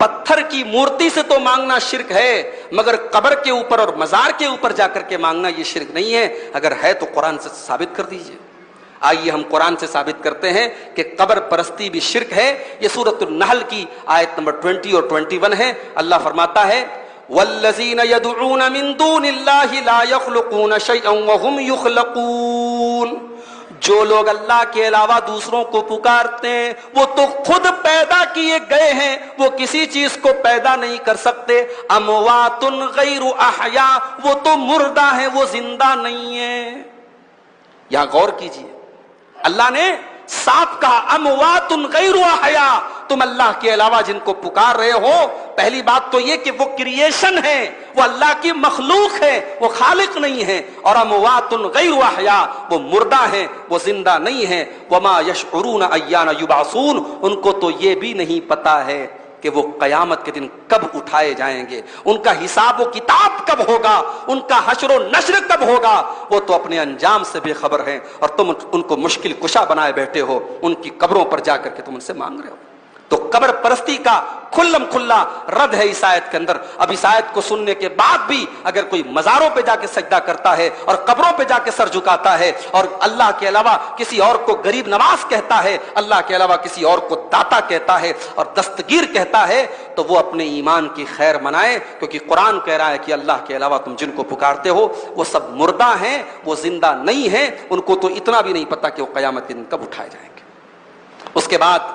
پتھر کی مورتی سے تو مانگنا شرک ہے، مگر قبر کے اوپر اور مزار کے اوپر جا کر کے مانگنا یہ شرک نہیں ہے۔ اگر ہے تو قرآن سے ثابت کر دیجئے۔ آئیے ہم قرآن سے ثابت کرتے ہیں کہ قبر پرستی بھی شرک ہے۔ یہ سورۃ النحل کی آیت نمبر 20 اور 21 ہے۔ اللہ فرماتا ہے والذین یدعون من دون اللہ لا یخلقون شیئا وهم یخلقون، جو لوگ اللہ کے علاوہ دوسروں کو پکارتے ہیں وہ تو خود پیدا کیے گئے ہیں، وہ کسی چیز کو پیدا نہیں کر سکتے۔ اموات غیر احیاء، وہ تو مردہ ہیں، وہ زندہ نہیں ہیں۔ یہاں غور کیجئے، اللہ نے صاف کہا اموات غیر احیاء، تم اللہ کے علاوہ جن کو پکار رہے ہو، پہلی بات تو یہ کہ وہ کریشن ہے، وہ اللہ کی مخلوق ہے، وہ خالق نہیں ہے۔ اور اموات غیر احیاء، وہ مردہ ہیں، وہ زندہ نہیں ہیں۔ وما یشعرون ایان یبعثون، ان کو تو یہ بھی نہیں پتا ہے کہ وہ قیامت کے دن کب اٹھائے جائیں گے، ان کا حساب و کتاب کب ہوگا، ان کا حشر و نشر کب ہوگا، وہ تو اپنے انجام سے بے خبر ہیں، اور تم ان کو مشکل کشا بنائے بیٹھے ہو، ان کی قبروں پر جا کر کے تم ان سے مانگ رہے ہو۔ تو قبر پرستی کا کھلم کھلا رد ہے اس آیت کے اندر۔ اب اس آیت کو سننے کے بعد بھی اگر کوئی مزاروں پہ جا کے سجدہ کرتا ہے اور قبروں پہ جا کے سر جھکاتا ہے اور اللہ کے علاوہ کسی اور کو غریب نواز کہتا ہے، اللہ کے علاوہ کسی اور کو داتا کہتا ہے اور دستگیر کہتا ہے، تو وہ اپنے ایمان کی خیر منائے، کیونکہ قرآن کہہ رہا ہے کہ اللہ کے علاوہ تم جن کو پکارتے ہو وہ سب مردہ ہیں، وہ زندہ نہیں ہیں، ان کو تو اتنا بھی نہیں پتا کہ وہ قیامت کے دن کب اٹھائے جائیں گے۔ اس کے بعد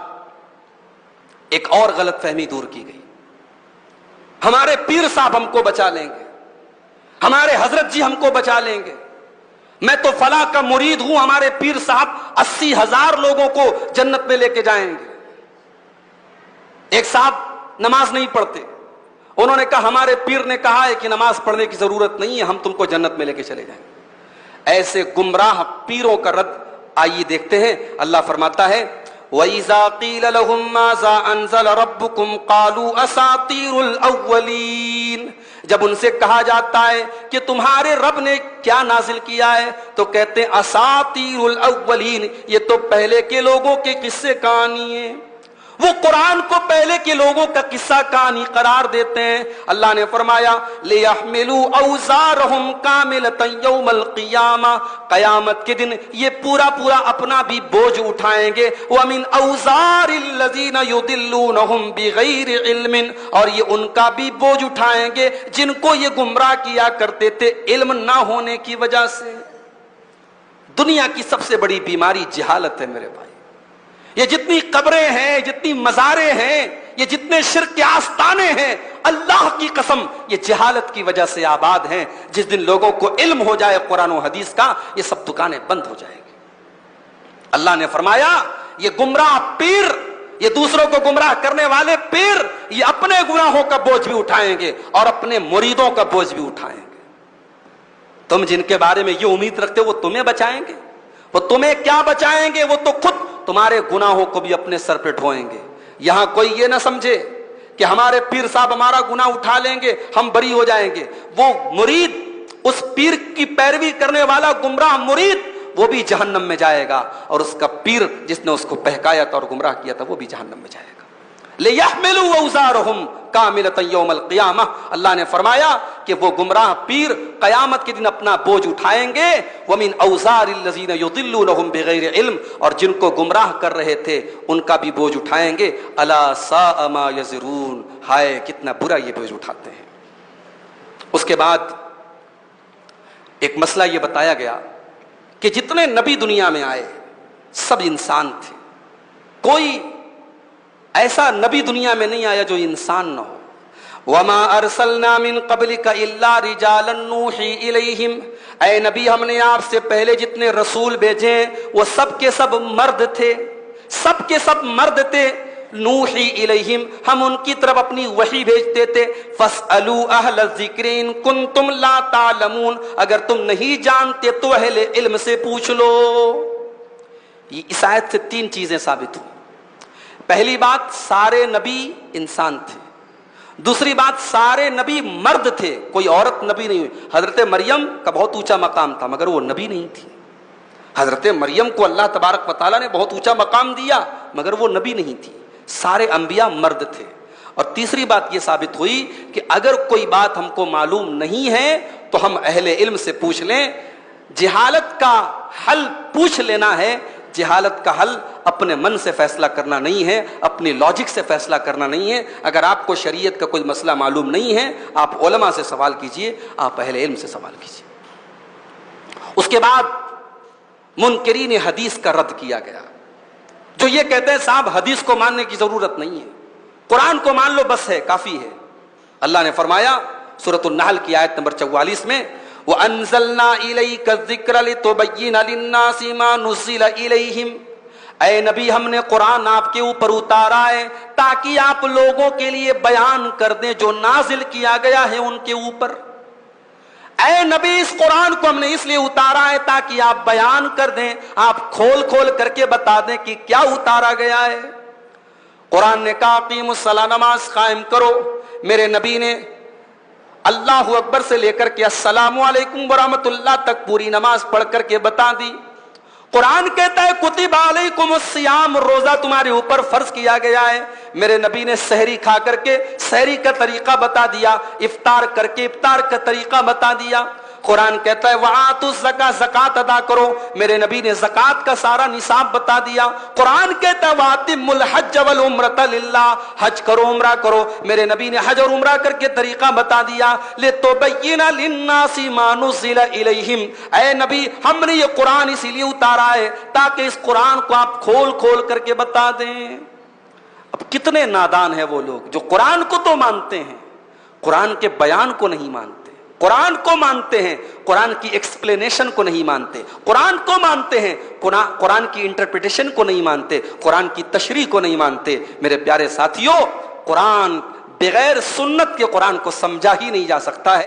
ایک اور غلط فہمی دور کی گئی، ہمارے پیر صاحب ہم کو بچا لیں گے، ہمارے حضرت جی ہم کو بچا لیں گے، میں تو فلاں کا مرید ہوں، ہمارے پیر صاحب 80,000 لوگوں کو جنت میں لے کے جائیں گے۔ ایک صاحب نماز نہیں پڑھتے، انہوں نے کہا ہمارے پیر نے کہا ہے کہ نماز پڑھنے کی ضرورت نہیں ہے، ہم تم کو جنت میں لے کے چلے جائیں گے۔ ایسے گمراہ پیروں کا رد آئیے دیکھتے ہیں۔ اللہ فرماتا ہے وَإِذَا قِيلَ لَهُم مَّاذَا أَنزَلَ رَبُّكُمْ قَالُوا أَسَاطِيرُ الْأَوَّلِينَ، جب ان سے کہا جاتا ہے کہ تمہارے رب نے کیا نازل کیا ہے تو کہتے ہیں اساطیر الاولین، یہ تو پہلے کے لوگوں کے قصے کہانی ہیں۔ وہ قرآن کو پہلے کے لوگوں کا قصہ کہانی قرار دیتے ہیں۔ اللہ نے فرمایا لِيَحْمِلُوا أَوْزَارَهُمْ كَامِلَةً يَوْمَ الْقِيَامَةِ، قیامت کے دن یہ پورا اپنا بھی بوجھ اٹھائیں گے۔ وَمِنْ أَوْزَارِ الَّذِينَ يُضِلُّونَهُمْ بِغَيْرِ عِلْمٍ، اور یہ ان کا بھی بوجھ اٹھائیں گے جن کو یہ گمراہ کیا کرتے تھے علم نہ ہونے کی وجہ سے۔ دنیا کی سب سے بڑی بیماری جہالت ہے میرے بھائی۔ یہ جتنی قبریں ہیں، جتنی مزاریں ہیں، یہ جتنے شرک کے آستانے ہیں، اللہ کی قسم یہ جہالت کی وجہ سے آباد ہیں۔ جس دن لوگوں کو علم ہو جائے قرآن و حدیث کا، یہ سب دکانیں بند ہو جائیں گی۔ اللہ نے فرمایا یہ گمراہ پیر، یہ دوسروں کو گمراہ کرنے والے پیر، یہ اپنے گناہوں کا بوجھ بھی اٹھائیں گے اور اپنے مریدوں کا بوجھ بھی اٹھائیں گے۔ تم جن کے بارے میں یہ امید رکھتے ہو وہ تمہیں بچائیں گے، وہ تمہیں کیا بچائیں گے، وہ تو خود تمہارے گناہوں کو بھی اپنے سر پہ ڈھوئیں گے۔ یہاں کوئی یہ نہ سمجھے کہ ہمارے پیر صاحب ہمارا گناہ اٹھا لیں گے، ہم بری ہو جائیں گے۔ وہ مرید، اس پیر کی پیروی کرنے والا گمراہ مرید، وہ بھی جہنم میں جائے گا، اور اس کا پیر جس نے اس کو بہکایا تھا اور گمراہ کیا تھا وہ بھی جہنم میں جائے گا۔ لِيَحْمِلُوا أَوْزَارَهُمْ كَامِلَةً يَوْمَ الْقِيَامَةِ، اللہ نے فرمایا کہ وہ گمراہ پیر قیامت کے دن اپنا بوجھ اٹھائیں گے۔ وَمِنْ أَوْزَارِ الَّذِينَ يُضِلُّونَهُمْ بِغَيْرِ عِلْمٍ، اور جن کو گمراہ کر رہے تھے ان کا بھی بوجھ اٹھائیں گے۔ أَلَا سَاءَ مَا يَزِرُونَ، ہائے کتنا برا یہ بوجھ اٹھاتے ہیں۔ اس کے بعد ایک مسئلہ یہ بتایا گیا کہ جتنے نبی دنیا میں آئے سب انسان تھے، کوئی ایسا نبی دنیا میں نہیں آیا جو انسان نہ ہو۔ وَمَا أَرْسَلْنَا مِن قَبْلِكَ إِلَّا رِجَالًا نُوحِي إِلَيْهِمْ، اے نبی ہم نے آپ سے پہلے جتنے رسول بھیجے وہ سب کے سب مرد تھے، سب کے سب مرد تھے۔ نوحی الیہم، ہم ان کی طرف اپنی وحی بھیجتے تھے۔ فاسألوا اہل الذکر ان کنتم لا تعلمون، اگر تم نہیں جانتے تو اہل علم سے پوچھ لو۔ یہ اس آیت سے 3 چیزیں ثابت ہوئی۔ پہلی بات، سارے نبی انسان تھے۔ دوسری بات، سارے نبی مرد تھے، کوئی عورت نبی نہیں ہوئی۔ حضرت مریم کا بہت اونچا مقام تھا مگر وہ نبی نہیں تھی۔ حضرت مریم کو اللہ تبارک و تعالیٰ نے بہت اونچا مقام دیا مگر وہ نبی نہیں تھی۔ سارے انبیاء مرد تھے، اور تیسری بات یہ ثابت ہوئی کہ اگر کوئی بات ہم کو معلوم نہیں ہے تو ہم اہل علم سے پوچھ لیں. جہالت کا حل پوچھ لینا ہے. جہالت کا حل اپنے من سے فیصلہ کرنا نہیں ہے, اپنی لاجک سے فیصلہ کرنا نہیں ہے. اگر آپ کو شریعت کا کوئی مسئلہ معلوم نہیں ہے, آپ علماء سے سوال کیجئے, آپ اہل علم سے سوال کیجئے. اس کے بعد منکرین حدیث کا رد کیا گیا, جو یہ کہتے ہیں صاحب حدیث کو ماننے کی ضرورت نہیں ہے, قرآن کو مان لو بس ہے, کافی ہے. اللہ نے فرمایا سورۃ النحل کی آیت نمبر 44 میں, وَأَنزَلْنَا إِلَيْكَ الذِّكْرَ لِتُبَيِّنَ لِلنَّاسِ مَا نُزِّلَ إِلَيْهِمْ. اے نبی ہم نے قرآن آپ کے اوپر اتارا ہے تاکہ آپ لوگوں کے لیے بیان کر دیں جو نازل کیا گیا ہے ان کے اوپر. اے نبی اس قرآن کو ہم نے اس لیے اتارا ہے تاکہ آپ بیان کر دیں, آپ کھول کھول کر کے بتا دیں کہ کیا اتارا گیا ہے. قرآن نے کہا اقیموا الصلاۃ, نماز قائم کرو. میرے نبی نے اللہ اکبر سے لے کر کے السلام علیکم ورحمۃ اللہ تک پوری نماز پڑھ کر کے بتا دی. قرآن کہتا ہے کتب علیکم الصیام, روزہ تمہارے اوپر فرض کیا گیا ہے. میرے نبی نے سحری کھا کر کے سحری کا طریقہ بتا دیا, افطار کر کے افطار کا طریقہ بتا دیا. قرآن کہتا ہے وآتوا الزکاۃ, زکات ادا کرو. میرے نبی نے زکات کا سارا نصاب بتا دیا. قرآن کہتا ہے واتموا الحج والعمرۃ للہ, حج کرو عمرہ کرو. میرے نبی نے حج اور عمرہ کر کے طریقہ بتا دیا. لتبین للناس ما نزل الیہم, اے نبی ہم نے یہ قرآن اسی لیے اتارا ہے تاکہ اس قرآن کو آپ کھول کھول کر کے بتا دیں. اب کتنے نادان ہیں وہ لوگ جو قرآن کو تو مانتے ہیں, قرآن کے بیان کو نہیں مانتے. قرآن کو مانتے ہیں, قرآن کی ایکسپلینیشن کو نہیں مانتے. قرآن کو مانتے ہیں, قرآن کی انٹرپریٹیشن کو نہیں مانتے, قرآن کی تشریح کو نہیں مانتے. میرے پیارے ساتھیوں, قرآن بغیر سنت کے قرآن کو سمجھا ہی نہیں جا سکتا ہے.